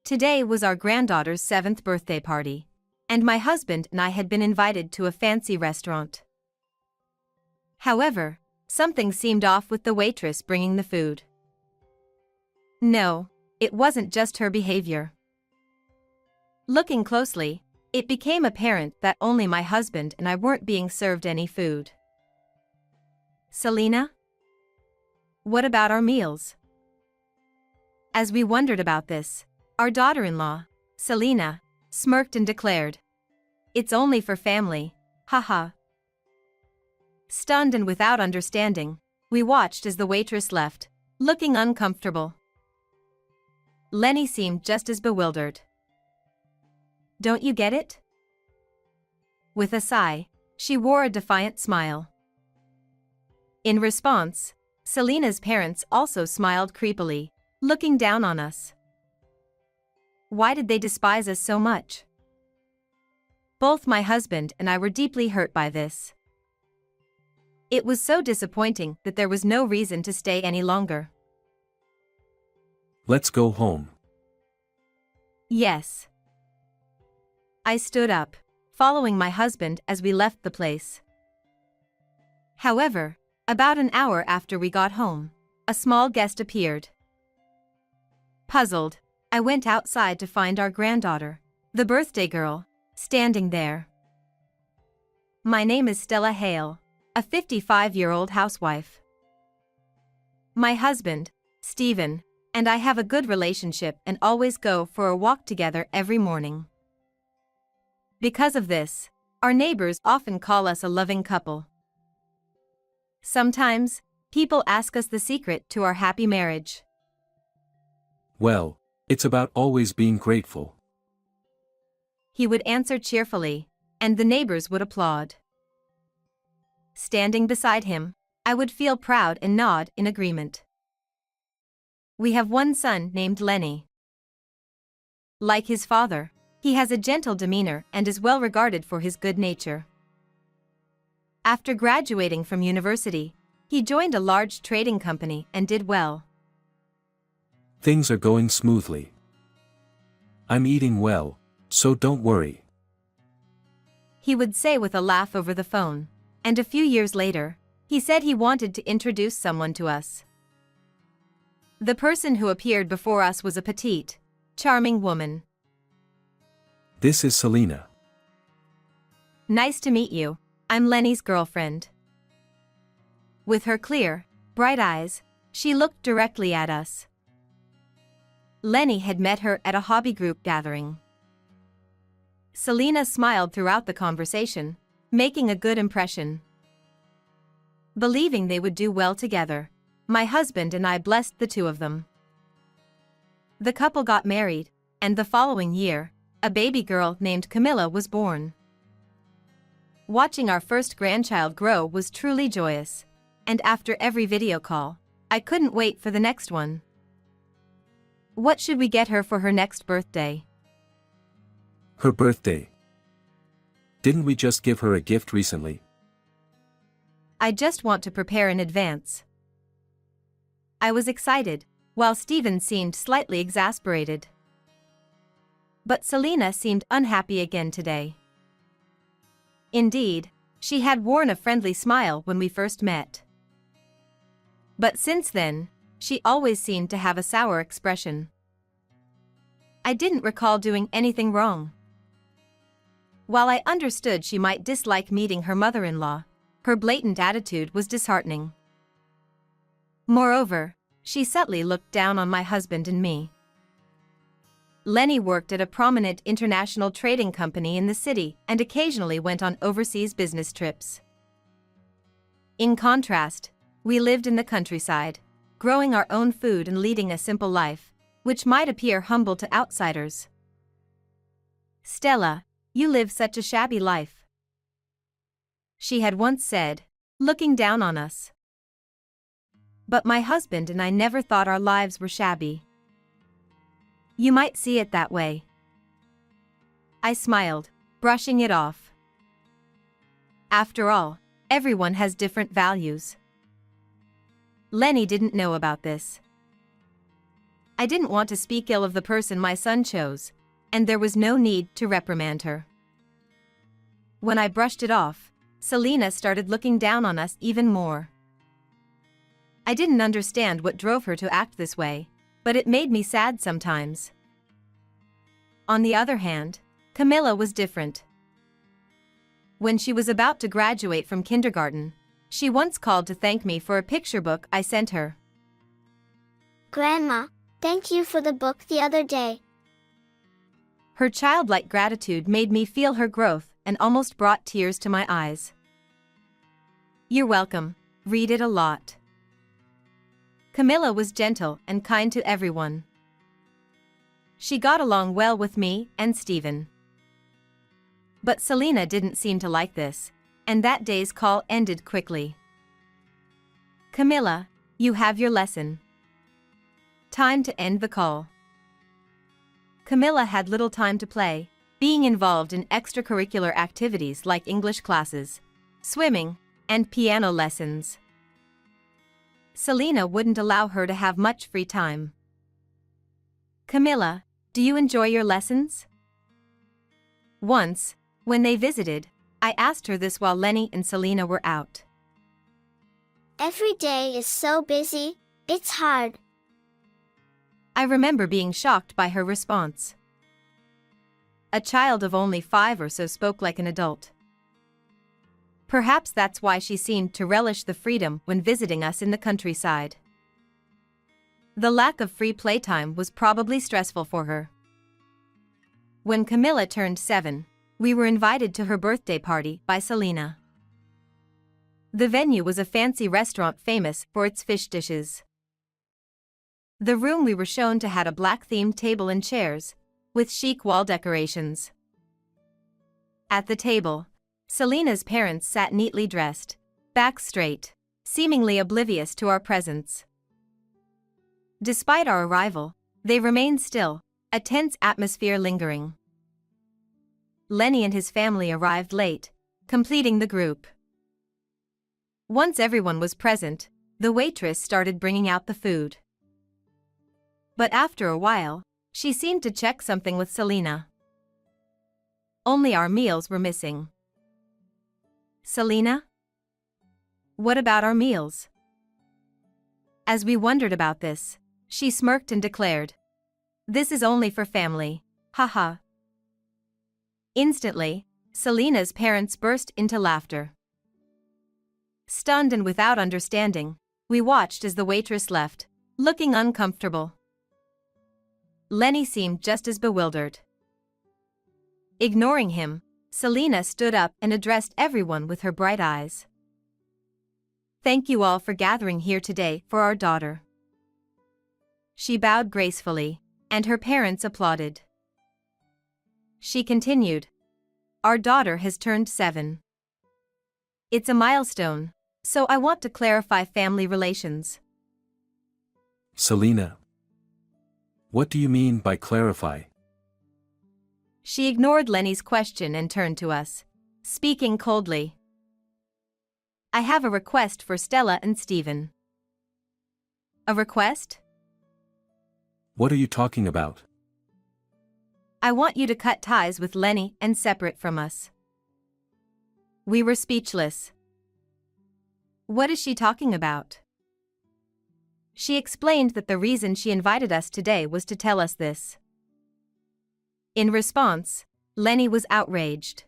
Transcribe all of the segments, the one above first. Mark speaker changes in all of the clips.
Speaker 1: Today was our granddaughter's 7th birthday party, and my husband and I had been invited to a fancy restaurant. However, something seemed off with the waitress bringing the food. No, it wasn't just her behavior. Looking closely, it became apparent that only my husband and I weren't being served any food. Selena? What about our meals? As we wondered about this, our daughter-in-law, Selena, smirked and declared, "It's only for family, haha." Stunned and without understanding, we watched as the waitress left, looking uncomfortable. Lenny seemed just as bewildered. "Don't you get it?" With a sigh, she wore a defiant smile. In response, Selena's parents also smiled creepily, looking down on us. Why did they despise us so much? Both my husband and I were deeply hurt by this. It was so disappointing that there was no reason to stay any longer.
Speaker 2: Let's go home.
Speaker 1: Yes. I stood up, following my husband as we left the place. However, about an hour after we got home, a small guest appeared. Puzzled, I went outside to find our granddaughter, the birthday girl, standing there. My name is Stella Hale, a 55-year-old housewife. My husband, Stephen, and I have a good relationship and always go for a walk together every morning. Because of this, our neighbors often call us a loving couple. Sometimes, people ask us the secret to our happy marriage.
Speaker 2: Well, it's about always being grateful.
Speaker 1: He would answer cheerfully, and the neighbors would applaud. Standing beside him, I would feel proud and nod in agreement. We have one son named Lenny. Like his father, he has a gentle demeanor and is well regarded for his good nature. After graduating from university, he joined a large trading company and did well.
Speaker 2: Things are going smoothly. I'm eating well, so don't worry.
Speaker 1: He would say with a laugh over the phone, and a few years later, he said he wanted to introduce someone to us. The person who appeared before us was a petite, charming woman.
Speaker 2: This is Selena.
Speaker 1: Nice to meet you. I'm Lenny's girlfriend. With her clear, bright eyes, she looked directly at us. Lenny had met her at a hobby group gathering. Selena smiled throughout the conversation, making a good impression. Believing they would do well together, my husband and I blessed the two of them. The couple got married, and the following year, a baby girl named Camilla was born. Watching our first grandchild grow was truly joyous, and after every video call, I couldn't wait for the next one. What should we get her for her next birthday?
Speaker 2: Her birthday. Didn't we just give her a gift recently?
Speaker 1: I just want to prepare in advance. I was excited, while Stephen seemed slightly exasperated. But Selena seemed unhappy again today. Indeed, she had worn a friendly smile when we first met. But since then, she always seemed to have a sour expression. I didn't recall doing anything wrong. While I understood she might dislike meeting her mother-in-law, her blatant attitude was disheartening. Moreover, she subtly looked down on my husband and me. Lenny worked at a prominent international trading company in the city and occasionally went on overseas business trips. In contrast, we lived in the countryside, growing our own food and leading a simple life, which might appear humble to outsiders. "Stella, you live such a shabby life," she had once said, looking down on us. But my husband and I never thought our lives were shabby. You might see it that way. I smiled, brushing it off. After all, everyone has different values. Lenny didn't know about this. I didn't want to speak ill of the person my son chose, and there was no need to reprimand her. When I brushed it off, Selena started looking down on us even more. I didn't understand what drove her to act this way, but it made me sad sometimes. On the other hand, Camilla was different. When she was about to graduate from kindergarten, she once called to thank me for a picture book I sent her.
Speaker 3: Grandma, thank you for the book the other day.
Speaker 1: Her childlike gratitude made me feel her growth and almost brought tears to my eyes. You're welcome. Read it a lot. Camilla was gentle and kind to everyone. She got along well with me and Stephen. But Selena didn't seem to like this, and that day's call ended quickly. Camilla, you have your lesson. Time to end the call. Camilla had little time to play, being involved in extracurricular activities like English classes, swimming, and piano lessons. Selena wouldn't allow her to have much free time. Camilla, do you enjoy your lessons? Once, when they visited, I asked her this while Lenny and Selena were out.
Speaker 3: Every day is so busy, it's hard.
Speaker 1: I remember being shocked by her response. A child of only 5 or so spoke like an adult. Perhaps that's why she seemed to relish the freedom when visiting us in the countryside. The lack of free playtime was probably stressful for her. When Camilla turned 7, we were invited to her birthday party by Selena. The venue was a fancy restaurant famous for its fish dishes. The room we were shown to had a black-themed table and chairs, with chic wall decorations. At the table, Selena's parents sat neatly dressed, backs straight, seemingly oblivious to our presence. Despite our arrival, they remained still, a tense atmosphere lingering. Lenny and his family arrived late, completing the group. Once everyone was present, the waitress started bringing out the food. But after a while, she seemed to check something with Selena. Only our meals were missing. Selena? What about our meals? As we wondered about this, she smirked and declared, "This is only for family, haha." Instantly, Selena's parents burst into laughter. Stunned and without understanding, we watched as the waitress left, looking uncomfortable. Lenny seemed just as bewildered. Ignoring him, Selena stood up and addressed everyone with her bright eyes. "Thank you all for gathering here today for our daughter." She bowed gracefully, and her parents applauded. She continued, "Our daughter has turned 7. It's a milestone, so I want to clarify family relations."
Speaker 2: Selena. What do you mean by clarify?
Speaker 1: She ignored Lenny's question and turned to us, speaking coldly. "I have a request for Stella and Stephen." "A request?"
Speaker 2: What are you talking about?
Speaker 1: "I want you to cut ties with Lenny and separate from us." We were speechless. What is she talking about? She explained that the reason she invited us today was to tell us this. In response, Lenny was outraged.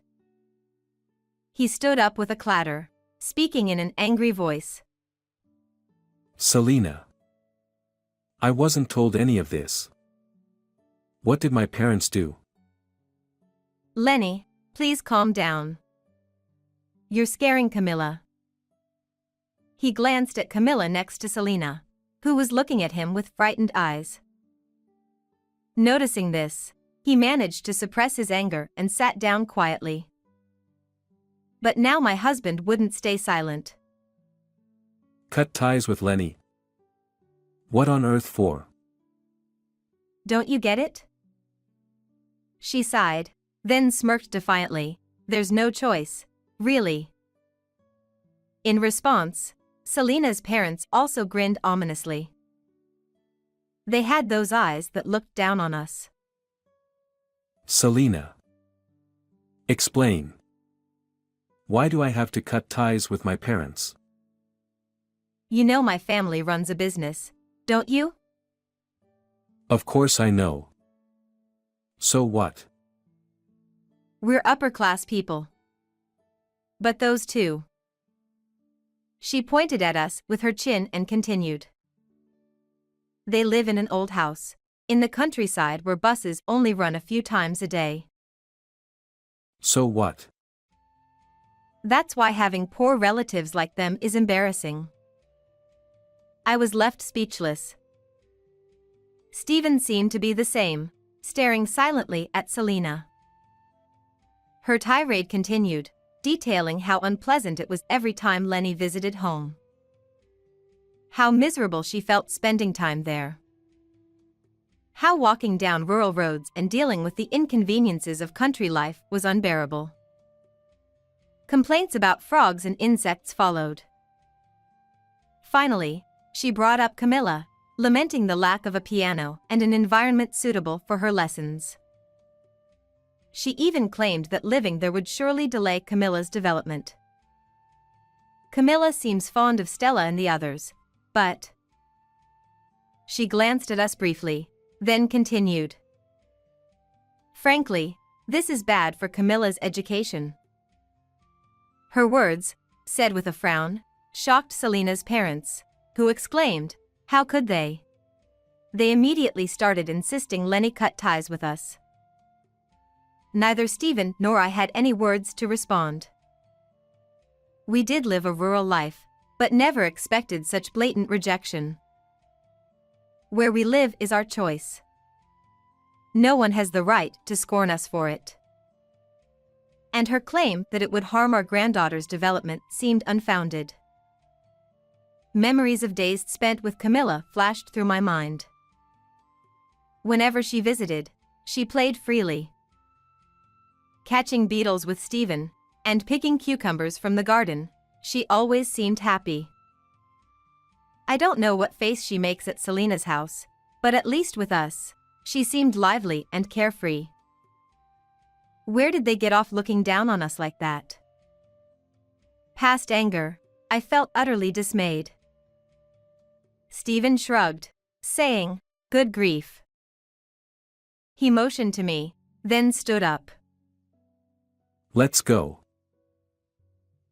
Speaker 1: He stood up with a clatter, speaking in an angry voice.
Speaker 2: Selena. I wasn't told any of this. What did my parents do?
Speaker 1: "Lenny, please calm down. You're scaring Camilla." He glanced at Camilla next to Selena, who was looking at him with frightened eyes. Noticing this, he managed to suppress his anger and sat down quietly. But now my husband wouldn't stay silent.
Speaker 2: Cut ties with Lenny. What on earth for?
Speaker 1: Don't you get it? She sighed, then smirked defiantly. "There's no choice, really." In response, Selena's parents also grinned ominously. They had those eyes that looked down on us.
Speaker 2: Selena. Explain. Why do I have to cut ties with my parents?
Speaker 1: You know my family runs a business, don't you?
Speaker 2: Of course I know. So what?
Speaker 1: We're upper-class people. But those two. She pointed at us with her chin and continued. They live in an old house, in the countryside where buses only run a few times a day.
Speaker 2: So what?
Speaker 1: That's why having poor relatives like them is embarrassing. I was left speechless. Stephen seemed to be the same, staring silently at Selena. Her tirade continued, detailing how unpleasant it was every time Lenny visited home. How miserable she felt spending time there. How walking down rural roads and dealing with the inconveniences of country life was unbearable. Complaints about frogs and insects followed. Finally, she brought up Camilla, lamenting the lack of a piano and an environment suitable for her lessons. She even claimed that living there would surely delay Camilla's development. Camilla seems fond of Stella and the others, but... She glanced at us briefly, then continued. Frankly, this is bad for Camilla's education. Her words, said with a frown, shocked Selena's parents, who exclaimed, "How could they?" They immediately started insisting Lenny cut ties with us. Neither Stephen nor I had any words to respond. We did live a rural life, but never expected such blatant rejection. Where we live is our choice. No one has the right to scorn us for it. And her claim that it would harm our granddaughter's development seemed unfounded. Memories of days spent with Camilla flashed through my mind. Whenever she visited, she played freely. Catching beetles with Stephen, and picking cucumbers from the garden, she always seemed happy. I don't know what face she makes at Selena's house, but at least with us, she seemed lively and carefree. Where did they get off looking down on us like that? Past anger, I felt utterly dismayed. Stephen shrugged, saying, "Good grief." He motioned to me, then stood up.
Speaker 2: Let's go.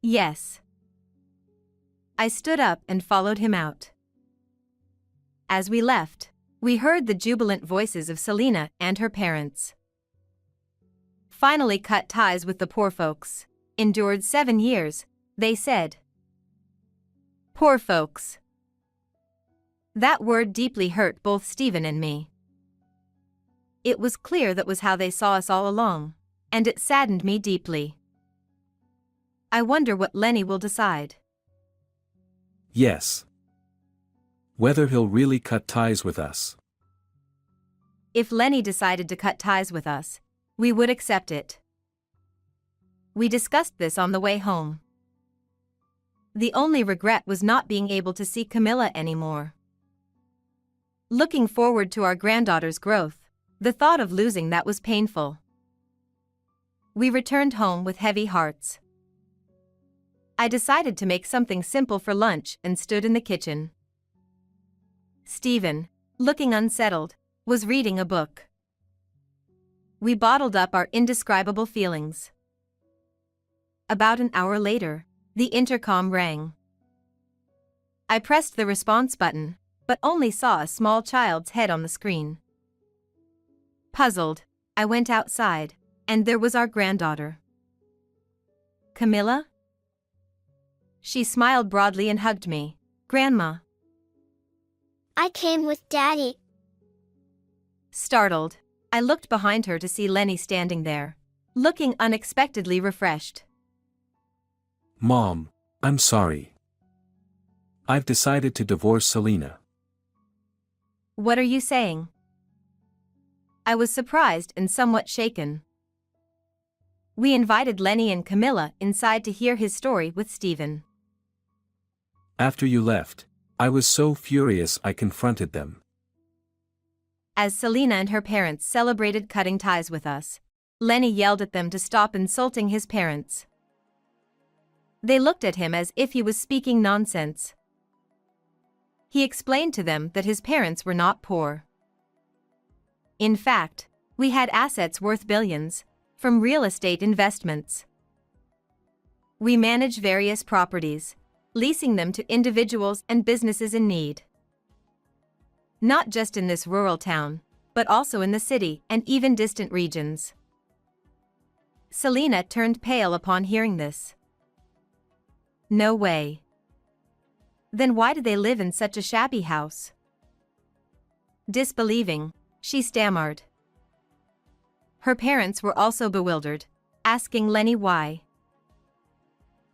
Speaker 1: Yes. I stood up and followed him out. As we left, we heard the jubilant voices of Selena and her parents. Finally cut ties with the poor folks. Endured 7 years, they said. Poor folks. That word deeply hurt both Stephen and me. It was clear that was how they saw us all along, and it saddened me deeply. I wonder what Lenny will decide.
Speaker 2: Yes. Whether he'll really cut ties with us.
Speaker 1: If Lenny decided to cut ties with us, we would accept it. We discussed this on the way home. The only regret was not being able to see Camilla anymore. Looking forward to our granddaughter's growth, the thought of losing that was painful. We returned home with heavy hearts. I decided to make something simple for lunch and stood in the kitchen. Stephen, looking unsettled, was reading a book. We bottled up our indescribable feelings. About an hour later, the intercom rang. I pressed the response button, but only saw a small child's head on the screen. Puzzled, I went outside, and there was our granddaughter. Camilla? She smiled broadly and hugged me. Grandma.
Speaker 3: I came with Daddy.
Speaker 1: Startled, I looked behind her to see Lenny standing there, looking unexpectedly refreshed.
Speaker 2: Mom, I'm sorry. I've decided to divorce Selena.
Speaker 1: What are you saying? I was surprised and somewhat shaken. We invited Lenny and Camilla inside to hear his story with Stephen.
Speaker 2: After you left, I was so furious I confronted them.
Speaker 1: As Selena and her parents celebrated cutting ties with us, Lenny yelled at them to stop insulting his parents. They looked at him as if he was speaking nonsense. He explained to them that his parents were not poor. In fact, we had assets worth billions, from real estate investments. We manage various properties, leasing them to individuals and businesses in need. Not just in this rural town, but also in the city and even distant regions. Selena turned pale upon hearing this. No way. Then why do they live in such a shabby house? Disbelieving, she stammered. Her parents were also bewildered, asking Lenny why.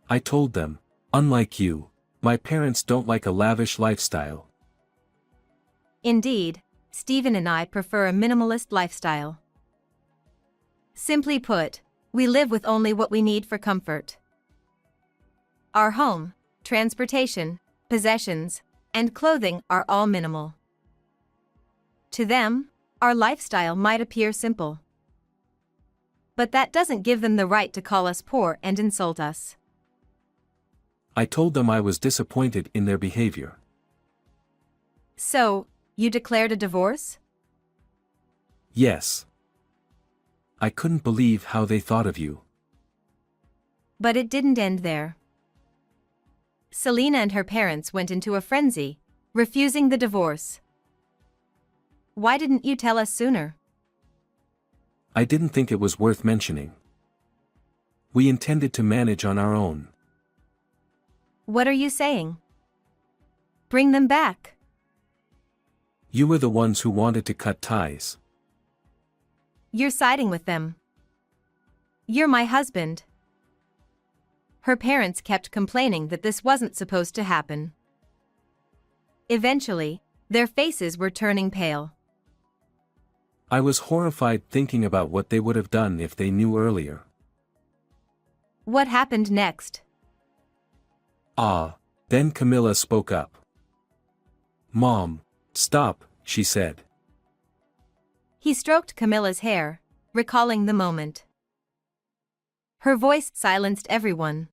Speaker 2: I told them, unlike you, my parents don't like a lavish lifestyle.
Speaker 1: Indeed, Stephen and I prefer a minimalist lifestyle. Simply put, we live with only what we need for comfort. Our home, transportation, possessions, and clothing are all minimal. To them, our lifestyle might appear simple. But that doesn't give them the right to call us poor and insult us.
Speaker 2: I told them I was disappointed in their behavior.
Speaker 1: So, you declared a divorce?
Speaker 2: Yes. I couldn't believe how they thought of you.
Speaker 1: But it didn't end there. Selena and her parents went into a frenzy, refusing the divorce. Why didn't you tell us sooner?
Speaker 2: I didn't think it was worth mentioning. We intended to manage on our own.
Speaker 1: What are you saying? Bring them back.
Speaker 2: You were the ones who wanted to cut ties.
Speaker 1: You're siding with them. You're my husband. Her parents kept complaining that this wasn't supposed to happen. Eventually, their faces were turning pale.
Speaker 2: I was horrified thinking about what they would have done if they knew earlier.
Speaker 1: What happened next?
Speaker 2: Then Camilla spoke up. Mom, stop, she said.
Speaker 1: He stroked Camilla's hair, recalling the moment. Her voice silenced everyone.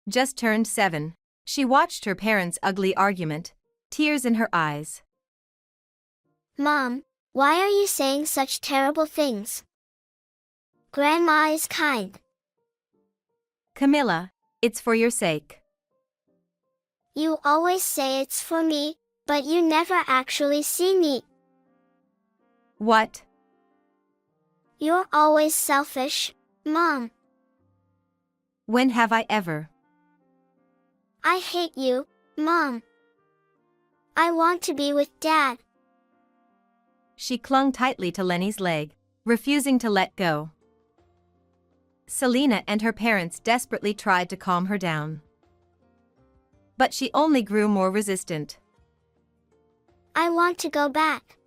Speaker 1: Just turned 7, she watched her parents' ugly argument, tears in her eyes.
Speaker 3: Mom, why are you saying such terrible things? Grandma is kind.
Speaker 1: Camilla, it's for your sake.
Speaker 3: You always say it's for me, but you never actually see me.
Speaker 1: What?
Speaker 3: You're always selfish, Mom.
Speaker 1: When have I ever?
Speaker 3: I hate you, Mom. I want to be with Dad.
Speaker 1: She clung tightly to Lenny's leg, refusing to let go. Selena and her parents desperately tried to calm her down. But she only grew more resistant.
Speaker 3: I want to go back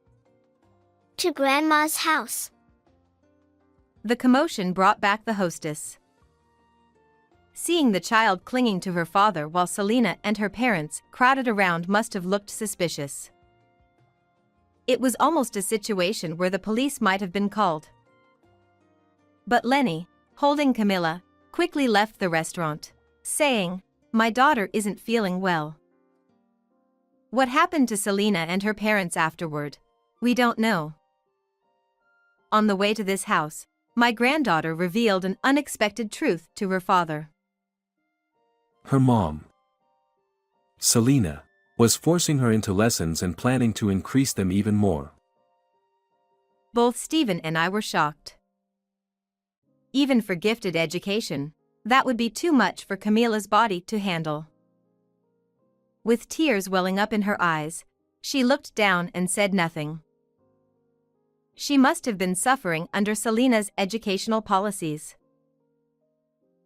Speaker 3: to Grandma's house.
Speaker 1: The commotion brought back the hostess. Seeing the child clinging to her father while Selena and her parents crowded around must have looked suspicious. It was almost a situation where the police might have been called. But Lenny, holding Camilla, quickly left the restaurant, saying, "My daughter isn't feeling well." What happened to Selena and her parents afterward, we don't know. On the way to this house, my granddaughter revealed an unexpected truth to her father.
Speaker 2: Her mom, Selena, was forcing her into lessons and planning to increase them even more.
Speaker 1: Both Stephen and I were shocked. Even for gifted education, that would be too much for Camilla's body to handle. With tears welling up in her eyes, she looked down and said nothing. She must have been suffering under Selena's educational policies.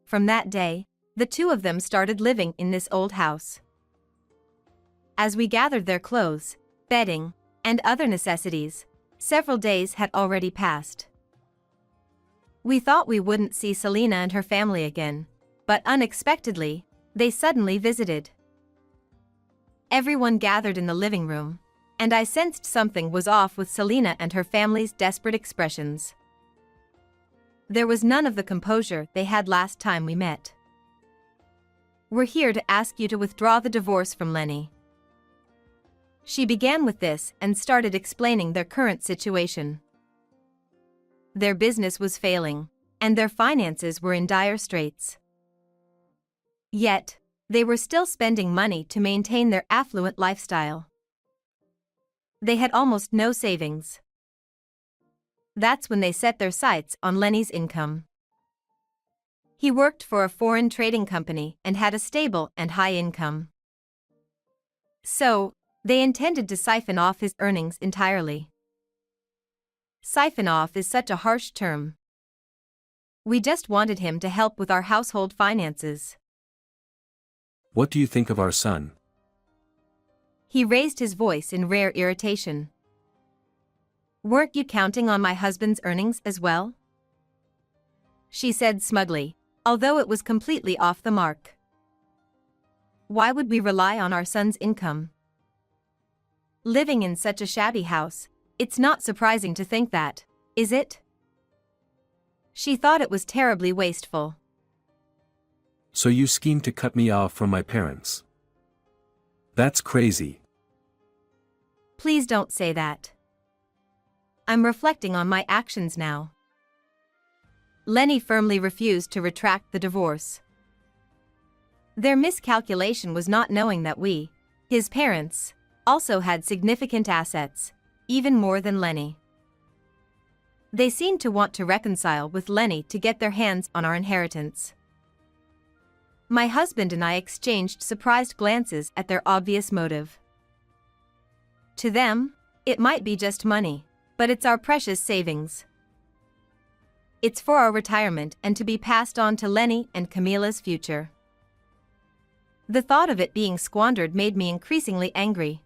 Speaker 1: From that day, the two of them started living in this old house. As we gathered their clothes, bedding, and other necessities, several days had already passed. We thought we wouldn't see Selena and her family again, but unexpectedly, they suddenly visited. Everyone gathered in the living room, And I sensed something was off with Selena and her family's desperate expressions. There was none of the composure they had last time we met. "We're here to ask you to withdraw the divorce from Lenny." She began with this and started explaining their current situation. Their business was failing, and their finances were in dire straits. Yet, they were still spending money to maintain their affluent lifestyle. They had almost no savings. That's when they set their sights on Lenny's income. He worked for a foreign trading company and had a stable and high income. So, they intended to siphon off his earnings entirely. Siphon off is such a harsh term. We just wanted him to help with our household finances.
Speaker 2: What do you think of our son?
Speaker 1: He raised his voice in rare irritation. "Weren't you counting on my husband's earnings as well?" She said smugly, although it was completely off the mark. "Why would we rely on our son's income? Living in such a shabby house, it's not surprising to think that, is it?" She thought it was terribly wasteful.
Speaker 2: "So you schemed to cut me off from my parents? That's crazy."
Speaker 1: "Please don't say that. I'm reflecting on my actions now." Lenny firmly refused to retract the divorce. Their miscalculation was not knowing that we, his parents, also had significant assets, even more than Lenny. They seemed to want to reconcile with Lenny to get their hands on our inheritance. My husband and I exchanged surprised glances at their obvious motive. To them, it might be just money, but it's our precious savings. It's for our retirement and to be passed on to Lenny and Camila's future. The thought of it being squandered made me increasingly angry.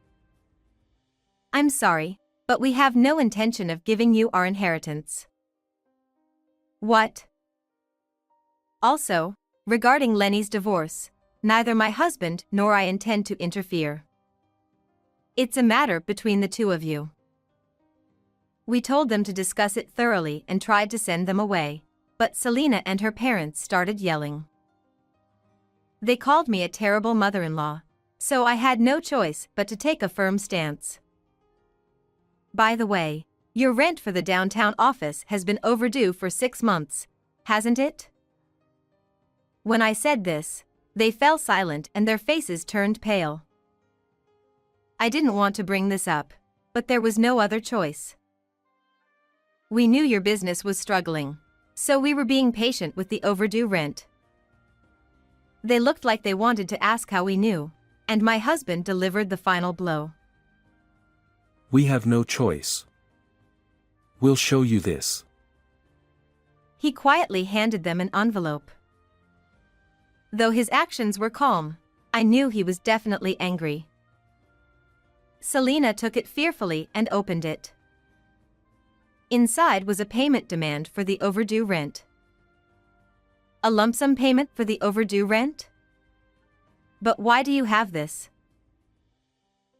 Speaker 1: "I'm sorry, but we have no intention of giving you our inheritance." "What?" "Also, regarding Lenny's divorce, neither my husband nor I intend to interfere. It's a matter between the two of you." We told them to discuss it thoroughly and tried to send them away, but Selena and her parents started yelling. They called me a terrible mother-in-law, so I had no choice but to take a firm stance. "By the way, your rent for the downtown office has been overdue for 6 months, hasn't it?" When I said this, they fell silent and their faces turned pale. I didn't want to bring this up, but there was no other choice. We knew your business was struggling, so we were being patient with the overdue rent. They looked like they wanted to ask how we knew, and my husband delivered the final blow.
Speaker 2: "We have no choice. We'll show you this."
Speaker 1: He quietly handed them an envelope. Though his actions were calm, I knew he was definitely angry. Selena took it fearfully and opened it. Inside was a payment demand for the overdue rent. "A lump sum payment for the overdue rent? But why do you have this?"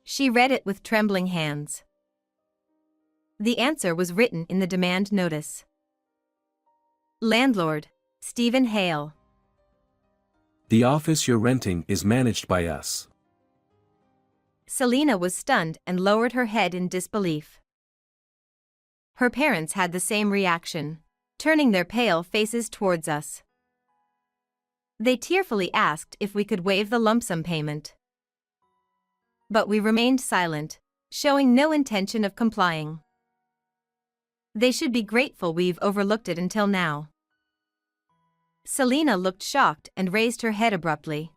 Speaker 1: She read it with trembling hands. The answer was written in the demand notice. "Landlord, Stephen Hale."
Speaker 2: "The office you're renting is managed by us."
Speaker 1: Selena was stunned and lowered her head in disbelief. Her parents had the same reaction, turning their pale faces towards us. They tearfully asked if we could waive the lump sum payment. But we remained silent, showing no intention of complying. They should be grateful we've overlooked it until now. Selena looked shocked and raised her head abruptly.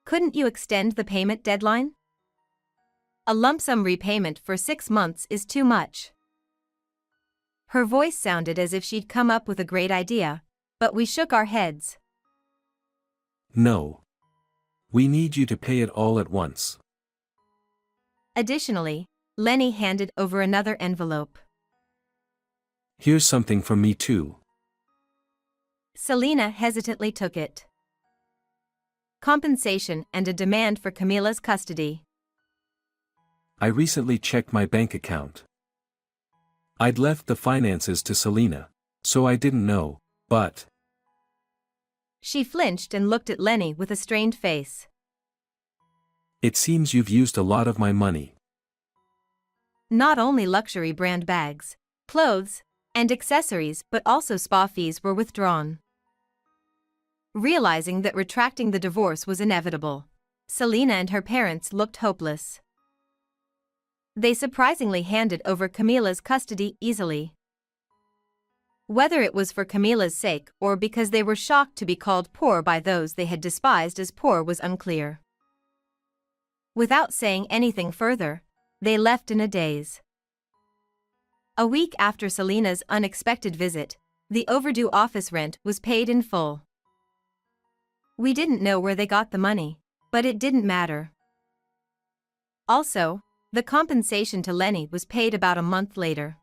Speaker 1: "Couldn't you extend the payment deadline? A lump sum repayment for 6 months is too much." Her voice sounded as if she'd come up with a great idea, but we shook our heads.
Speaker 2: "No. We need you to pay it all at once."
Speaker 1: Additionally, Lenny handed over another envelope.
Speaker 2: "Here's something from me too."
Speaker 1: Selena hesitantly took it. Compensation and a demand for Camila's custody.
Speaker 2: I recently checked my bank account. I'd left the finances to Selena, so I didn't know, but...
Speaker 1: She flinched and looked at Lenny with a strained face.
Speaker 2: It seems you've used a lot of my money.
Speaker 1: Not only luxury brand bags, clothes, and accessories but also spa fees were withdrawn. Realizing that retracting the divorce was inevitable, Selena and her parents looked hopeless. They surprisingly handed over Camila's custody easily. Whether it was for Camila's sake or because they were shocked to be called poor by those they had despised as poor was unclear. Without saying anything further, they left in a daze. A week after Selena's unexpected visit, the overdue office rent was paid in full. We didn't know where they got the money, but it didn't matter. Also, the compensation to Lenny was paid about a month later.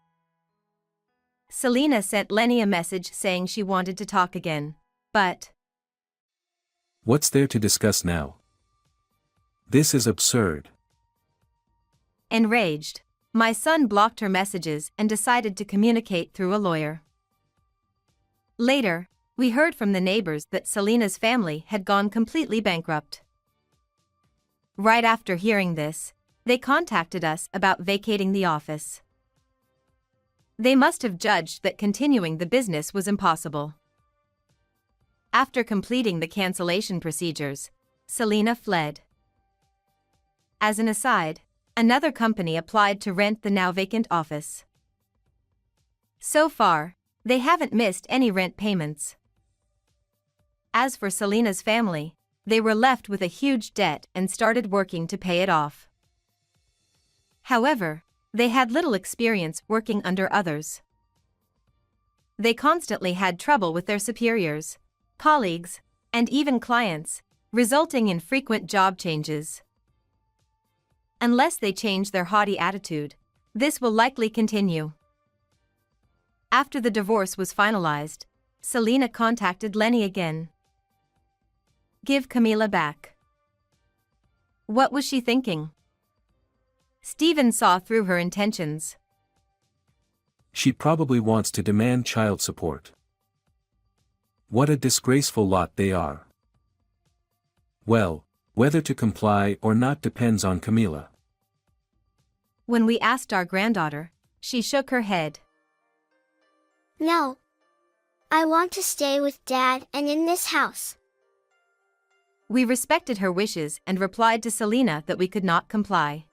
Speaker 1: Selena sent Lenny a message saying she wanted to talk again, but...
Speaker 2: What's there to discuss now? This is absurd.
Speaker 1: Enraged, my son blocked her messages and decided to communicate through a lawyer. Later, we heard from the neighbors that Selena's family had gone completely bankrupt. Right after hearing this, they contacted us about vacating the office. They must have judged that continuing the business was impossible. After completing the cancellation procedures, Selena fled. As an aside, another company applied to rent the now vacant office. So far, they haven't missed any rent payments. As for Selena's family, they were left with a huge debt and started working to pay it off. However, they had little experience working under others. They constantly had trouble with their superiors, colleagues, and even clients, resulting in frequent job changes. Unless they change their haughty attitude, this will likely continue. After the divorce was finalized, Selena contacted Lenny again. Give Camila back. What was she thinking? Stephen saw through her intentions.
Speaker 2: She probably wants to demand child support. What a disgraceful lot they are. Well, whether to comply or not depends on Camila.
Speaker 1: When we asked our granddaughter, she shook her head.
Speaker 3: No. I want to stay with Dad and in this house.
Speaker 1: We respected her wishes and replied to Selena that we could not comply.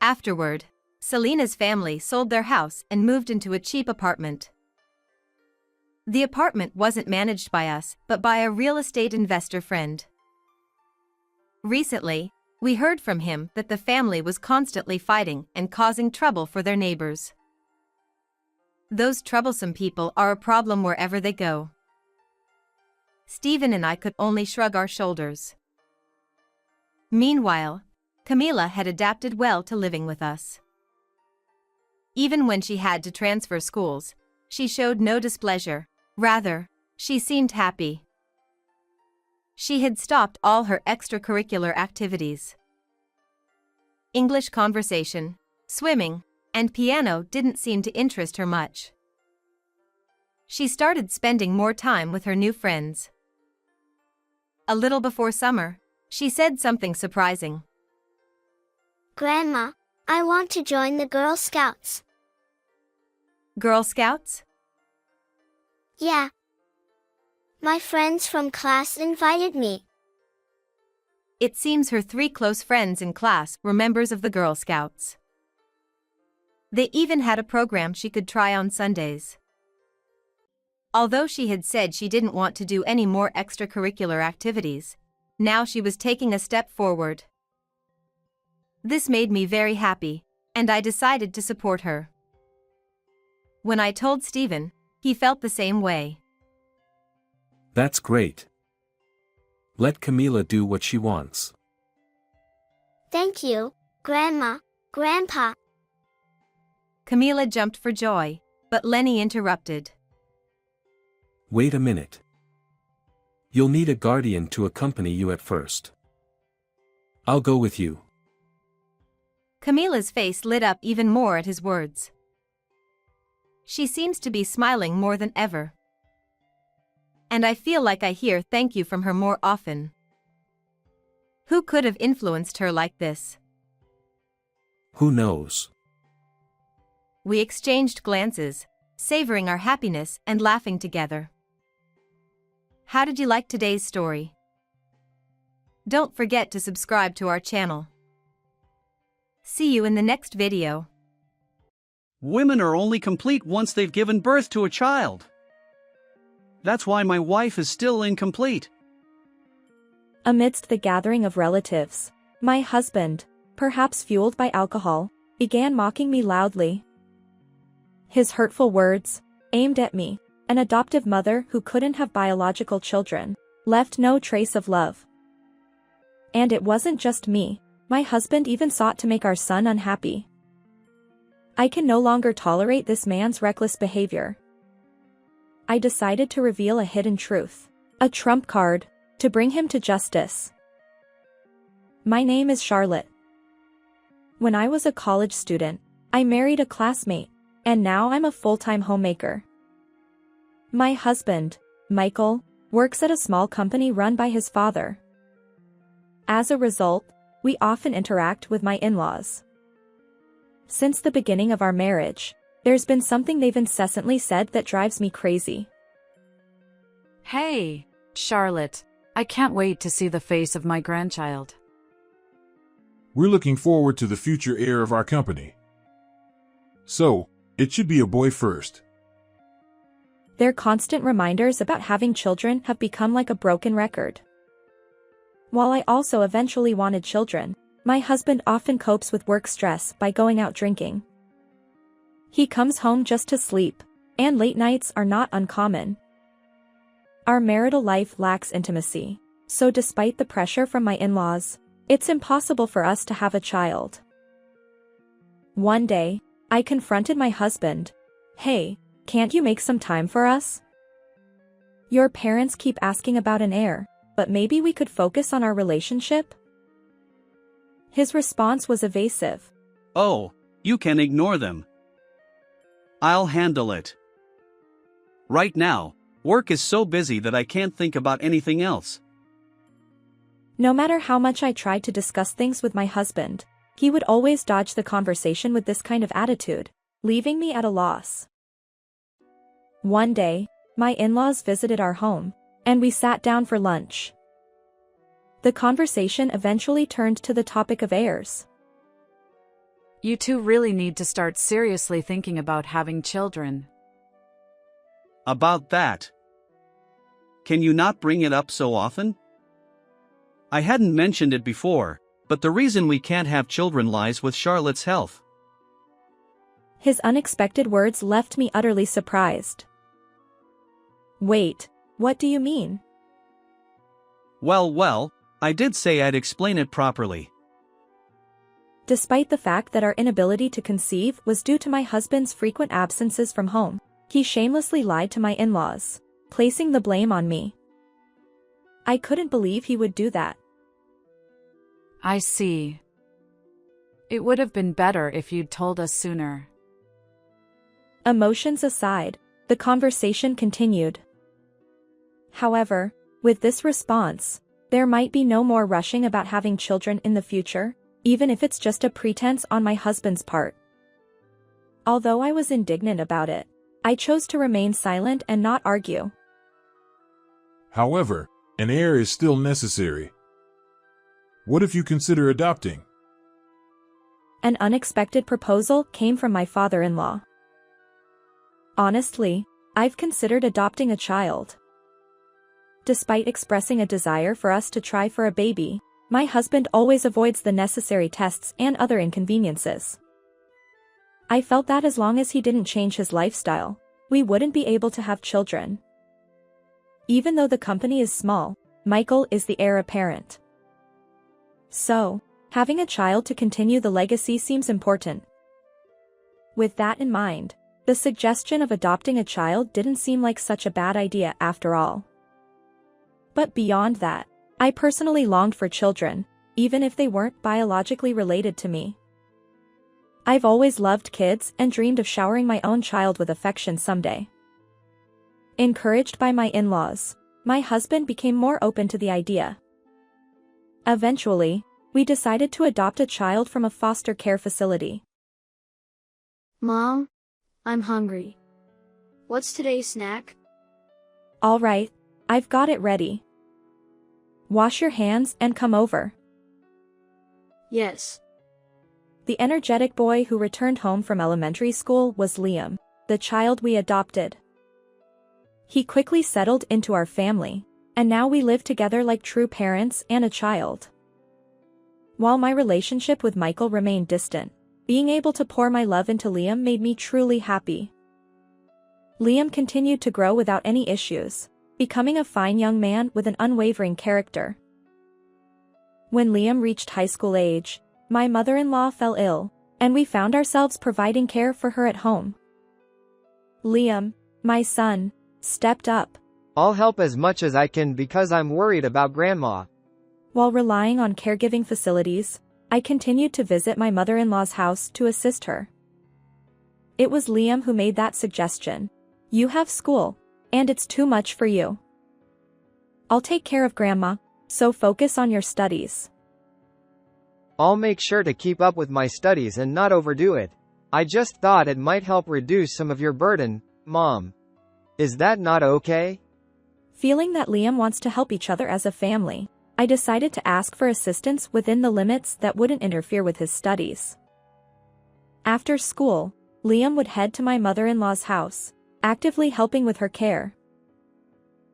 Speaker 1: Afterward, Selena's family sold their house and moved into a cheap apartment. The apartment wasn't managed by us but by a real estate investor friend. Recently, we heard from him that the family was constantly fighting and causing trouble for their neighbors. Those troublesome people are a problem wherever they go. Stephen and I could only shrug our shoulders. Meanwhile, Camila had adapted well to living with us. Even when she had to transfer schools, she showed no displeasure, rather, she seemed happy. She had stopped all her extracurricular activities. English conversation, swimming, and piano didn't seem to interest her much. She started spending more time with her new friends. A little before summer, she said something surprising.
Speaker 3: Grandma, I want to join the Girl Scouts.
Speaker 1: Girl Scouts?
Speaker 3: Yeah. My friends from class invited me.
Speaker 1: It seems her 3 close friends in class were members of the Girl Scouts. They even had a program she could try on Sundays. Although she had said she didn't want to do any more extracurricular activities, now she was taking a step forward. This made me very happy, and I decided to support her. When I told Stephen, he felt the same way.
Speaker 2: That's great. Let Camila do what she wants.
Speaker 3: Thank you, Grandma, Grandpa.
Speaker 1: Camila jumped for joy, but Lenny interrupted.
Speaker 2: Wait a minute. You'll need a guardian to accompany you at first. I'll go with you.
Speaker 1: Camila's face lit up even more at his words. She seems to be smiling more than ever. And I feel like I hear thank you from her more often. Who could have influenced her like this?
Speaker 2: Who knows?
Speaker 1: We exchanged glances, savoring our happiness and laughing together. How did you like today's story? Don't forget to subscribe to our channel. See you in the next video.
Speaker 4: Women are only complete once they've given birth to a child. That's why my wife is still incomplete.
Speaker 5: Amidst the gathering of relatives, my husband, perhaps fueled by alcohol, began mocking me loudly. His hurtful words, aimed at me, an adoptive mother who couldn't have biological children, left no trace of love. And it wasn't just me, my husband even sought to make our son unhappy. I can no longer tolerate this man's reckless behavior. I decided to reveal a hidden truth, a trump card, to bring him to justice. My name is Charlotte. When I was a college student, I married a classmate, and now I'm a full-time homemaker. My husband, Michael, works at a small company run by his father. As a result, we often interact with my in-laws. Since the beginning of our marriage, there's been something they've incessantly said that drives me crazy.
Speaker 6: Hey, Charlotte, I can't wait to see the face of my grandchild.
Speaker 7: We're looking forward to the future heir of our company. So, it should be a boy first.
Speaker 5: Their constant reminders about having children have become like a broken record. While I also eventually wanted children, my husband often copes with work stress by going out drinking. He comes home just to sleep, and late nights are not uncommon. Our marital life lacks intimacy, so despite the pressure from my in-laws, it's impossible for us to have a child. One day, I confronted my husband. Hey, can't you make some time for us? Your parents keep asking about an heir, but maybe we could focus on our relationship? His response was evasive.
Speaker 4: Oh, you can ignore them. I'll handle it. Right now, work is so busy that I can't think about anything else.
Speaker 5: No matter how much I tried to discuss things with my husband, he would always dodge the conversation with this kind of attitude, leaving me at a loss. One day, my in-laws visited our home, and we sat down for lunch. The conversation eventually turned to the topic of heirs.
Speaker 6: You two really need to start seriously thinking about having children.
Speaker 4: About that. Can you not bring it up so often? I hadn't mentioned it before, but the reason we can't have children lies with Charlotte's health.
Speaker 5: His unexpected words left me utterly surprised. Wait, what do you mean?
Speaker 4: Well, I did say I'd explain it properly.
Speaker 5: Despite the fact that our inability to conceive was due to my husband's frequent absences from home, he shamelessly lied to my in-laws, placing the blame on me. I couldn't believe he would do that.
Speaker 6: I see. It would have been better if you'd told us sooner.
Speaker 5: Emotions aside, the conversation continued. However, with this response, there might be no more rushing about having children in the future, even if it's just a pretense on my husband's part. Although I was indignant about it, I chose to remain silent and not argue.
Speaker 7: However, an heir is still necessary. What if you consider adopting?
Speaker 5: An unexpected proposal came from my father-in-law. Honestly, I've considered adopting a child. Despite expressing a desire for us to try for a baby, my husband always avoids the necessary tests and other inconveniences. I felt that as long as he didn't change his lifestyle, we wouldn't be able to have children. Even though the company is small, Michael is the heir apparent. So, having a child to continue the legacy seems important. With that in mind, the suggestion of adopting a child didn't seem like such a bad idea after all. But beyond that, I personally longed for children, even if they weren't biologically related to me. I've always loved kids and dreamed of showering my own child with affection someday. Encouraged by my in-laws, my husband became more open to the idea. Eventually, we decided to adopt a child from a foster care facility.
Speaker 8: Mom, I'm hungry. What's today's snack?
Speaker 5: All right, I've got it ready. Wash your hands and come over.
Speaker 8: Yes.
Speaker 5: The energetic boy who returned home from elementary school was Liam, the child we adopted. He quickly settled into our family, and now we live together like true parents and a child. While my relationship with Michael remained distant, being able to pour my love into Liam made me truly happy. Liam continued to grow without any issues, becoming a fine young man with an unwavering character. When Liam reached high school age, my mother-in-law fell ill, and we found ourselves providing care for her at home. Liam, my son, stepped up.
Speaker 9: I'll help as much as I can because I'm worried about Grandma.
Speaker 5: While relying on caregiving facilities, I continued to visit my mother-in-law's house to assist her. It was Liam who made that suggestion. You have school, and it's too much for you. I'll take care of Grandma, so focus on your studies.
Speaker 9: I'll make sure to keep up with my studies and not overdo it. I just thought it might help reduce some of your burden, Mom. Is that not okay?
Speaker 5: Feeling that Liam wants to help each other as a family, I decided to ask for assistance within the limits that wouldn't interfere with his studies. After school, Liam would head to my mother-in-law's house, actively helping with her care.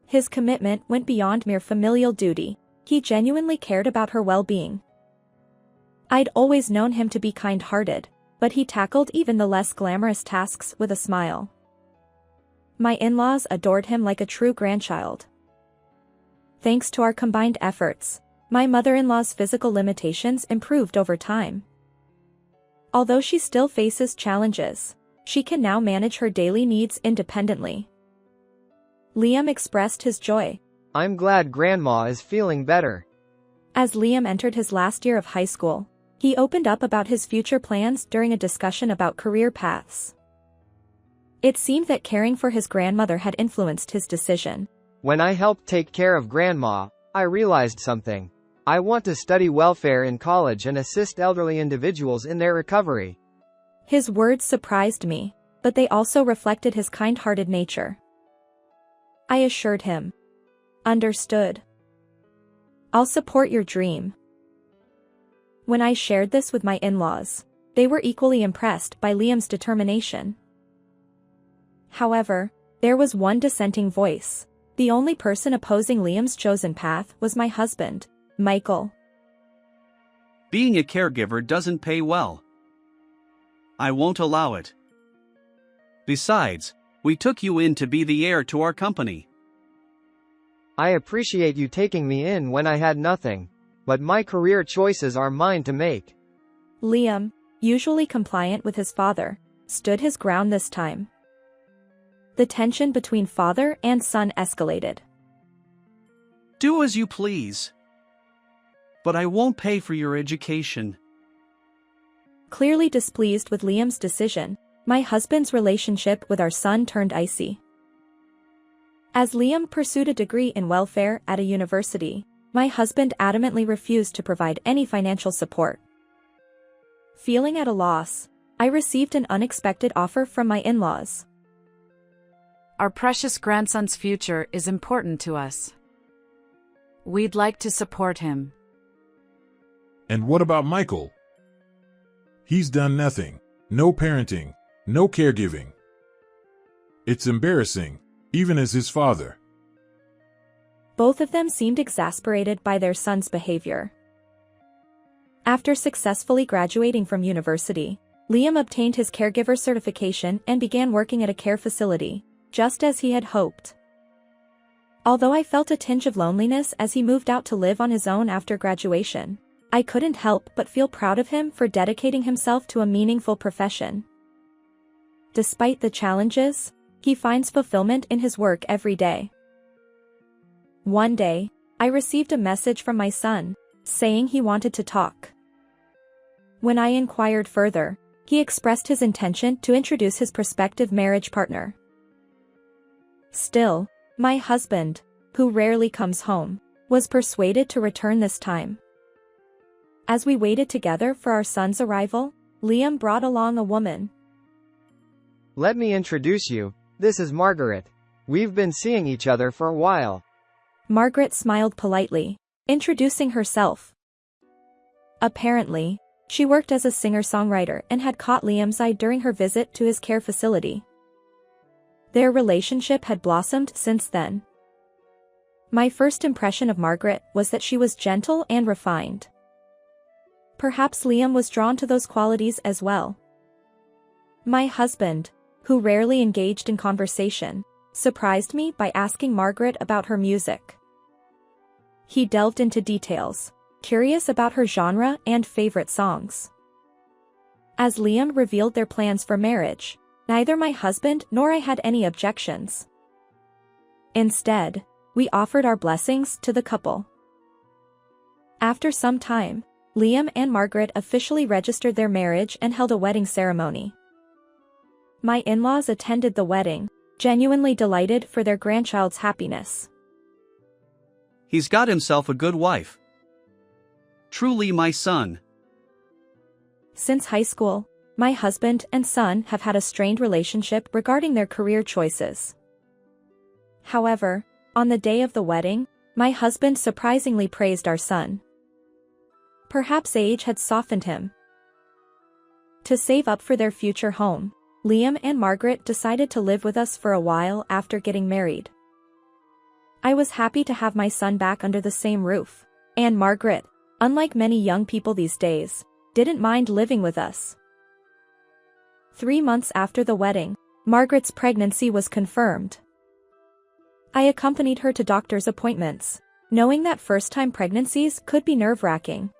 Speaker 5: His commitment went beyond mere familial duty. He genuinely cared about her well-being. I'd always known him to be kind-hearted, but he tackled even the less glamorous tasks with a smile. My in-laws adored him like a true grandchild. Thanks to our combined efforts, my mother-in-law's physical limitations improved over time. Although she still faces challenges, she can now manage her daily needs independently. Liam expressed his joy.
Speaker 9: I'm glad Grandma is feeling better.
Speaker 5: As Liam entered his last year of high school, he opened up about his future plans during a discussion about career paths. It seemed that caring for his grandmother had influenced his decision.
Speaker 9: When I helped take care of Grandma, I realized something. I want to study welfare in college and assist elderly individuals in their recovery.
Speaker 5: His words surprised me, but they also reflected his kind-hearted nature. I assured him. Understood. I'll support your dream. When I shared this with my in-laws, they were equally impressed by Liam's determination. However, there was one dissenting voice. The only person opposing Liam's chosen path was my husband, Michael.
Speaker 4: Being a caregiver doesn't pay well. I won't allow it. Besides, we took you in to be the heir to our company.
Speaker 9: I appreciate you taking me in when I had nothing, but my career choices are mine to make.
Speaker 5: Liam, usually compliant with his father, stood his ground this time. The tension between father and son escalated.
Speaker 4: Do as you please. But I won't pay for your education.
Speaker 5: Clearly displeased with Liam's decision, my husband's relationship with our son turned icy. As Liam pursued a degree in welfare at a university, my husband adamantly refused to provide any financial support. Feeling at a loss, I received an unexpected offer from my in-laws.
Speaker 6: Our precious grandson's future is important to us. We'd like to support him.
Speaker 7: And what about Michael? He's done nothing. No parenting, no caregiving. It's embarrassing, even as his father.
Speaker 5: Both of them seemed exasperated by their son's behavior. After successfully graduating from university, Liam obtained his caregiver certification and began working at a care facility, just as he had hoped. Although I felt a tinge of loneliness as he moved out to live on his own after graduation, I couldn't help but feel proud of him for dedicating himself to a meaningful profession. Despite the challenges, he finds fulfillment in his work every day. One day, I received a message from my son, saying he wanted to talk. When I inquired further, he expressed his intention to introduce his prospective marriage partner. Still, my husband, who rarely comes home, was persuaded to return this time. As we waited together for our son's arrival, Liam brought along a woman.
Speaker 9: Let me introduce you, this is Margaret. We've been seeing each other for a while.
Speaker 5: Margaret smiled politely, introducing herself. Apparently, she worked as a singer-songwriter and had caught Liam's eye during her visit to his care facility. Their relationship had blossomed since then. My first impression of Margaret was that she was gentle and refined. Perhaps Liam was drawn to those qualities as well. My husband, who rarely engaged in conversation, surprised me by asking Margaret about her music. He delved into details, curious about her genre and favorite songs. As Liam revealed their plans for marriage, neither my husband nor I had any objections. Instead, we offered our blessings to the couple. After some time, Liam and Margaret officially registered their marriage and held a wedding ceremony. My in-laws attended the wedding, genuinely delighted for their grandchild's happiness.
Speaker 4: He's got himself a good wife. Truly my son.
Speaker 5: Since high school, my husband and son have had a strained relationship regarding their career choices. However, on the day of the wedding, my husband surprisingly praised our son. Perhaps age had softened him. To save up for their future home, Liam and Margaret decided to live with us for a while after getting married. I was happy to have my son back under the same roof, and Margaret, unlike many young people these days, didn't mind living with us. 3 months after the wedding, Margaret's pregnancy was confirmed. I accompanied her to doctor's appointments, knowing that first-time pregnancies could be nerve-wracking.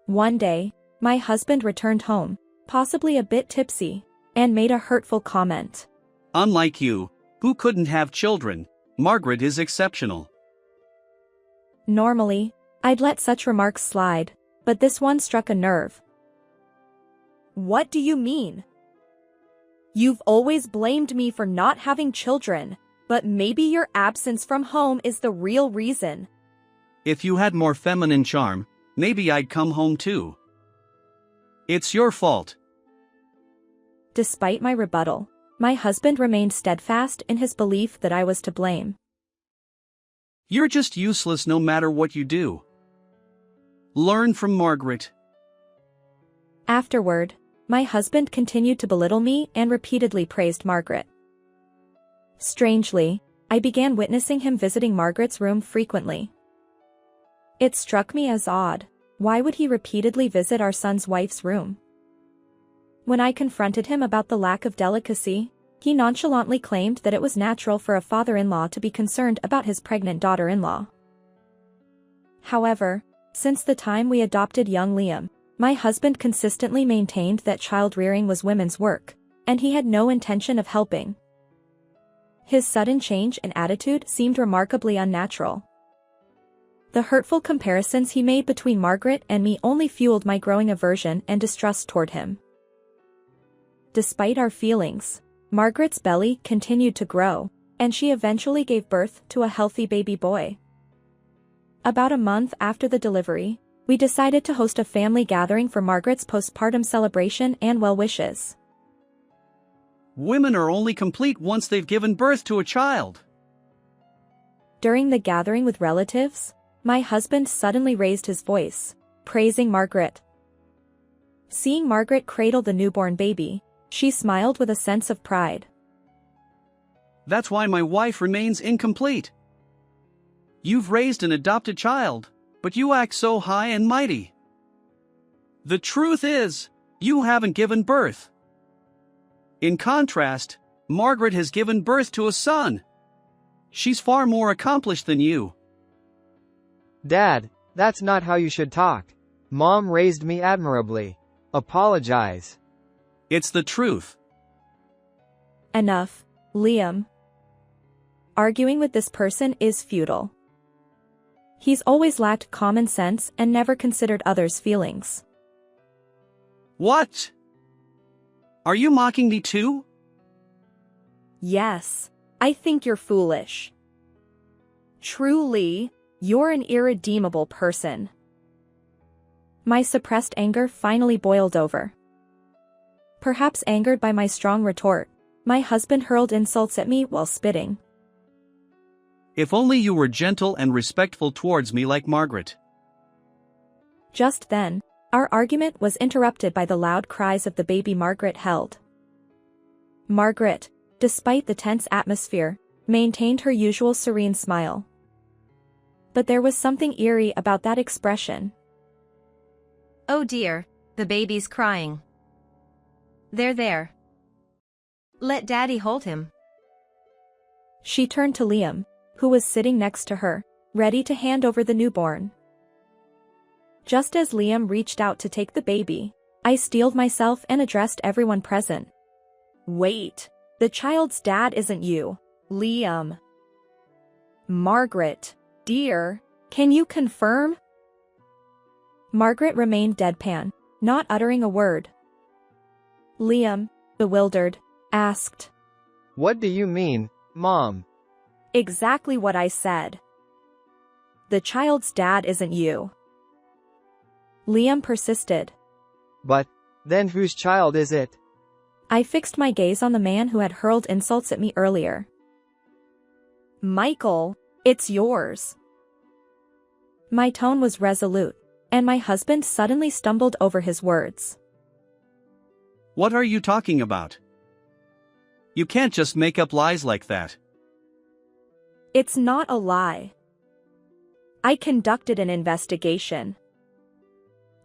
Speaker 5: One day, my husband returned home, possibly a bit tipsy, and made a hurtful comment.
Speaker 4: Unlike you, who couldn't have children, Margaret is exceptional.
Speaker 5: Normally, I'd let such remarks slide, but this one struck a nerve. What do you mean? You've always blamed me for not having children, but maybe your absence from home is the real reason.
Speaker 4: If you had more feminine charm, maybe I'd come home too. It's your fault.
Speaker 5: Despite my rebuttal, my husband remained steadfast in his belief that I was to blame.
Speaker 4: You're just useless no matter what you do. Learn from Margaret.
Speaker 5: Afterward, my husband continued to belittle me and repeatedly praised Margaret. Strangely, I began witnessing him visiting Margaret's room frequently. It struck me as odd. Why would he repeatedly visit our son's wife's room? When I confronted him about the lack of delicacy, he nonchalantly claimed that it was natural for a father-in-law to be concerned about his pregnant daughter-in-law. However, since the time we adopted young Liam, my husband consistently maintained that child-rearing was women's work, and he had no intention of helping. His sudden change in attitude seemed remarkably unnatural. The hurtful comparisons he made between Margaret and me only fueled my growing aversion and distrust toward him. Despite our feelings, Margaret's belly continued to grow, and she eventually gave birth to a healthy baby boy. About a month after the delivery, we decided to host a family gathering for Margaret's postpartum celebration and well wishes.
Speaker 4: Women are only complete once they've given birth to a child.
Speaker 5: During the gathering with relatives, my husband suddenly raised his voice, praising Margaret. Seeing Margaret cradle the newborn baby, she smiled with a sense of pride.
Speaker 4: That's why my wife remains incomplete. You've raised an adopted child, but you act so high and mighty. The truth is, you haven't given birth. In contrast, Margaret has given birth to a son. She's far more accomplished than you.
Speaker 9: Dad, that's not how you should talk. Mom raised me admirably. Apologize.
Speaker 4: It's the truth.
Speaker 5: Enough, Liam. Arguing with this person is futile. He's always lacked common sense and never considered others' feelings.
Speaker 4: What? Are you mocking me too?
Speaker 5: Yes, I think you're foolish. Truly, you're an irredeemable person. My suppressed anger finally boiled over. Perhaps angered by my strong retort, my husband hurled insults at me while spitting.
Speaker 4: If only you were gentle and respectful towards me like Margaret.
Speaker 5: Just then, our argument was interrupted by the loud cries of the baby Margaret held. Margaret, despite the tense atmosphere, maintained her usual serene smile. But there was something eerie about that expression.
Speaker 1: Oh dear, the baby's crying. There. Let Daddy hold him.
Speaker 5: She turned to Liam, who was sitting next to her, ready to hand over the newborn. Just as Liam reached out to take the baby, I steeled myself and addressed everyone present. Wait, the child's dad isn't you, Liam. Margaret, dear, can you confirm? Margaret remained deadpan, not uttering a word. Liam, bewildered, asked.
Speaker 9: What do you mean, Mom?
Speaker 5: Exactly what I said. The child's dad isn't you. Liam persisted.
Speaker 9: But, then whose child is it?
Speaker 5: I fixed my gaze on the man who had hurled insults at me earlier. Michael, it's yours. My tone was resolute, and my husband suddenly stumbled over his words.
Speaker 4: What are you talking about? You can't just make up lies like that.
Speaker 5: It's not a lie. I conducted an investigation.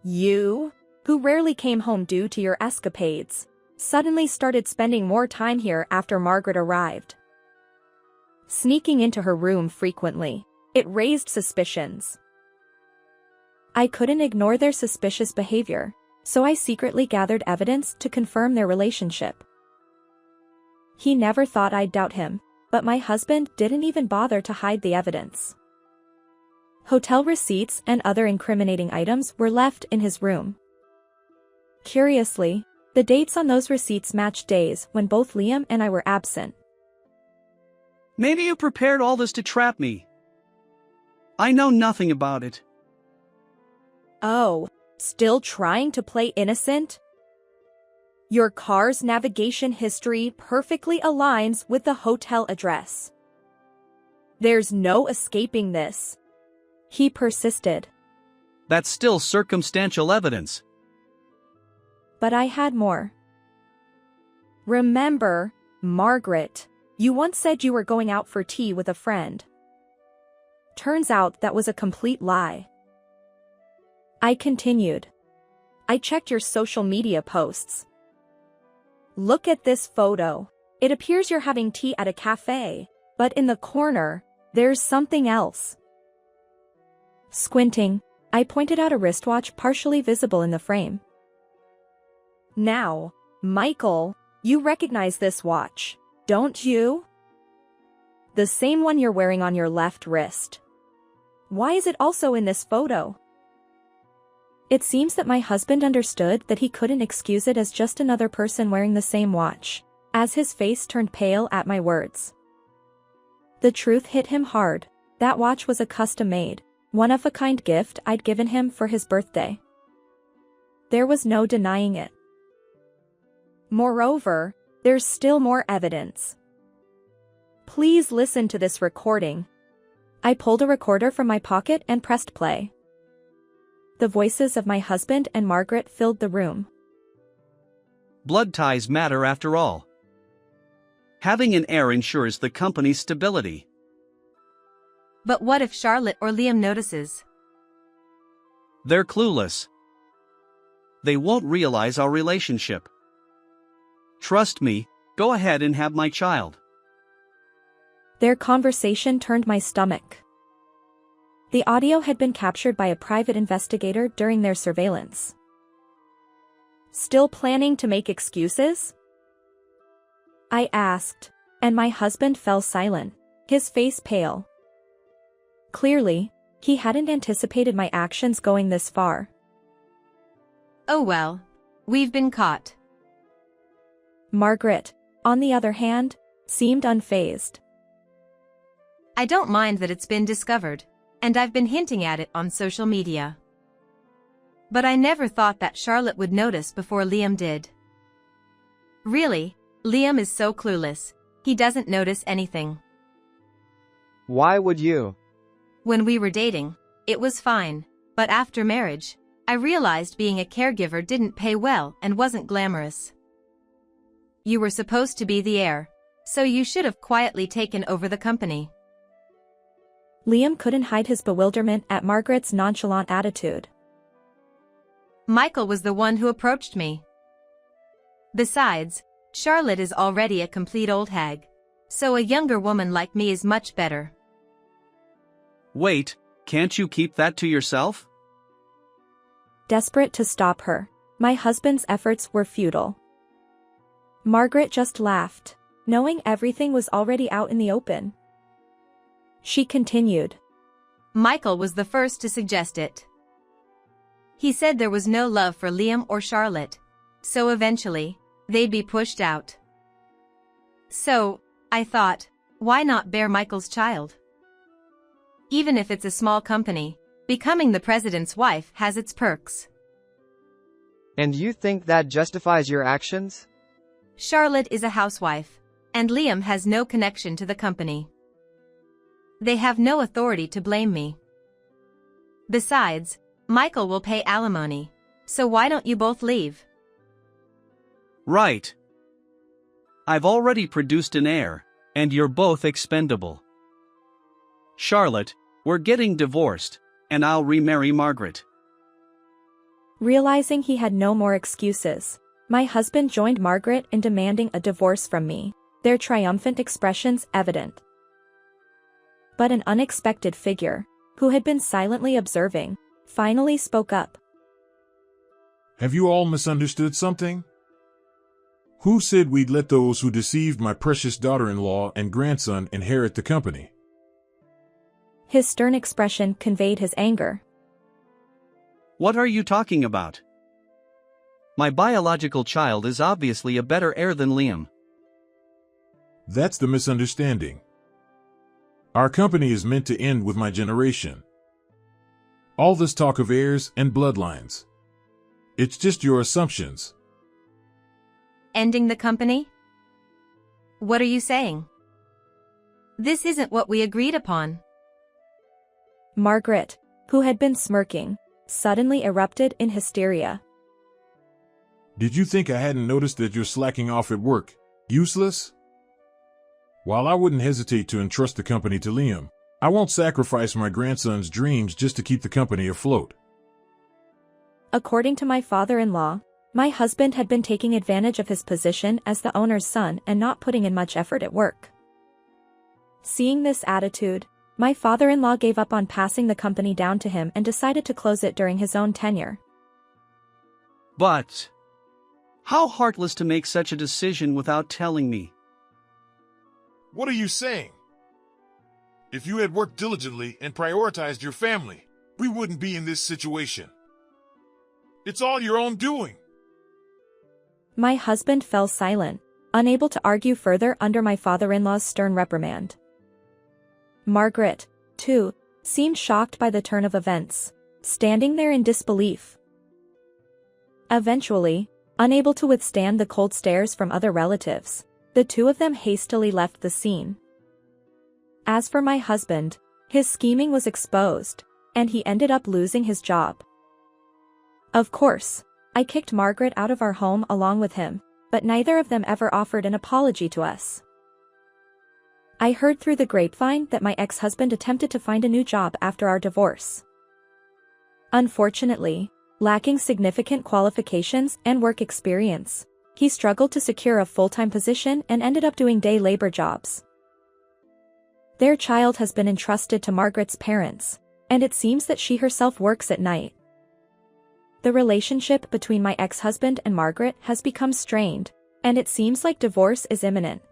Speaker 5: You, who rarely came home due to your escapades, suddenly started spending more time here after Margaret arrived. Sneaking into her room frequently, it raised suspicions. I couldn't ignore their suspicious behavior, so I secretly gathered evidence to confirm their relationship. He never thought I'd doubt him, but my husband didn't even bother to hide the evidence. Hotel receipts and other incriminating items were left in his room. Curiously, the dates on those receipts matched days when both Liam and I were absent.
Speaker 4: Maybe you prepared all this to trap me. I know nothing about it.
Speaker 5: Oh, still trying to play innocent? Your car's navigation history perfectly aligns with the hotel address. There's no escaping this. He persisted.
Speaker 4: That's still circumstantial evidence.
Speaker 5: But I had more. Remember, Margaret, you once said you were going out for tea with a friend. Turns out that was a complete lie. I continued. I checked your social media posts. Look at this photo. It appears you're having tea at a cafe, but in the corner, there's something else. Squinting, I pointed out a wristwatch partially visible in the frame. Now, Michael, you recognize this watch, don't you? The same one you're wearing on your left wrist. Why is it also in this photo? It seems that my husband understood that he couldn't excuse it as just another person wearing the same watch, as his face turned pale at my words. The truth hit him hard. That watch was a custom-made, one-of-a-kind gift I'd given him for his birthday. There was no denying it. Moreover, there's still more evidence. Please listen to this recording. I pulled a recorder from my pocket and pressed play. The voices of my husband and Margaret filled the room.
Speaker 4: Blood ties matter after all. Having an heir ensures the company's stability.
Speaker 1: But what if Charlotte or Liam notices?
Speaker 4: They're clueless. They won't realize our relationship. Trust me, go ahead and have my child.
Speaker 5: Their conversation turned my stomach. The audio had been captured by a private investigator during their surveillance. Still planning to make excuses? I asked, and my husband fell silent, his face pale. Clearly, he hadn't anticipated my actions going this far.
Speaker 1: Oh well, we've been caught.
Speaker 5: Margaret, on the other hand, seemed unfazed.
Speaker 1: I don't mind that it's been discovered, and I've been hinting at it on social media. But I never thought that Charlotte would notice before Liam did. Really, Liam is so clueless, he doesn't notice anything.
Speaker 9: Why would you?
Speaker 1: When we were dating, it was fine, but after marriage, I realized being a caregiver didn't pay well and wasn't glamorous. You were supposed to be the heir, so you should have quietly taken over the company.
Speaker 5: Liam couldn't hide his bewilderment at Margaret's nonchalant attitude.
Speaker 1: Michael was the one who approached me. Besides, Charlotte is already a complete old hag, so a younger woman like me is much better.
Speaker 4: Wait, can't you keep that to yourself?
Speaker 5: Desperate to stop her, my husband's efforts were futile. Margaret just laughed, knowing everything was already out in the open. She continued.
Speaker 1: Michael was the first to suggest it. He said there was no love for Liam or Charlotte, so eventually, they'd be pushed out. So, I thought, why not bear Michael's child? Even if it's a small company, becoming the president's wife has its perks.
Speaker 9: And you think that justifies your actions?
Speaker 1: Charlotte is a housewife, and Liam has no connection to the company. They have no authority to blame me. Besides, Michael will pay alimony, so why don't you both leave?
Speaker 4: Right. I've already produced an heir, and you're both expendable. Charlotte, we're getting divorced, and I'll remarry Margaret.
Speaker 5: Realizing he had no more excuses, my husband joined Margaret in demanding a divorce from me, their triumphant expressions evident. But an unexpected figure, who had been silently observing, finally spoke up.
Speaker 7: Have you all misunderstood something? Who said we'd let those who deceived my precious daughter-in-law and grandson inherit the company?
Speaker 5: His stern expression conveyed his anger.
Speaker 4: What are you talking about? My biological child is obviously a better heir than Liam.
Speaker 7: That's the misunderstanding. Our company is meant to end with my generation. All this talk of heirs and bloodlines. It's just your assumptions.
Speaker 1: Ending the company? What are you saying? This isn't what we agreed upon.
Speaker 5: Margaret, who had been smirking, suddenly erupted in hysteria.
Speaker 7: Did you think I hadn't noticed that you're slacking off at work? Useless? While I wouldn't hesitate to entrust the company to Liam, I won't sacrifice my grandson's dreams just to keep the company afloat.
Speaker 5: According to my father-in-law, my husband had been taking advantage of his position as the owner's son and not putting in much effort at work. Seeing this attitude, my father-in-law gave up on passing the company down to him and decided to close it during his own tenure.
Speaker 4: But how heartless to make such a decision without telling me.
Speaker 7: What are you saying? If you had worked diligently and prioritized your family, we wouldn't be in this situation. It's all your own doing.
Speaker 5: My husband fell silent, unable to argue further under my father-in-law's stern reprimand. Margaret, too, seemed shocked by the turn of events, standing there in disbelief. Eventually, unable to withstand the cold stares from other relatives, the two of them hastily left the scene. As for my husband, his scheming was exposed, and he ended up losing his job. Of course, I kicked Margaret out of our home along with him, but neither of them ever offered an apology to us. I heard through the grapevine that my ex-husband attempted to find a new job after our divorce. Unfortunately, lacking significant qualifications and work experience, he struggled to secure a full-time position and ended up doing day labor jobs. Their child has been entrusted to Margaret's parents, and it seems that she herself works at night. The relationship between my ex-husband and Margaret has become strained, and it seems like divorce is imminent.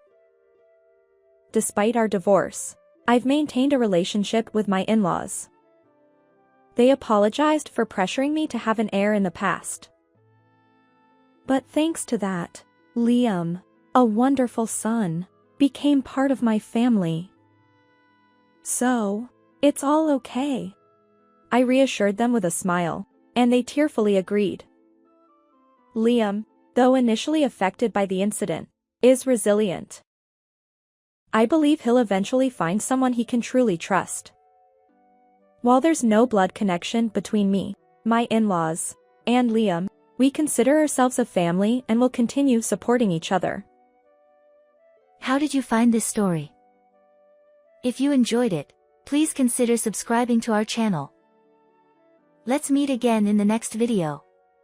Speaker 5: Despite our divorce, I've maintained a relationship with my in-laws. They apologized for pressuring me to have an heir in the past. But thanks to that, Liam, a wonderful son, became part of my family. So, it's all okay. I reassured them with a smile, and they tearfully agreed. Liam, though initially affected by the incident, is resilient. I believe he'll eventually find someone he can truly trust. While there's no blood connection between me, my in-laws, and Liam, we consider ourselves a family and will continue supporting each other.
Speaker 10: How did you find this story? If you enjoyed it, please consider subscribing to our channel. Let's meet again in the next video.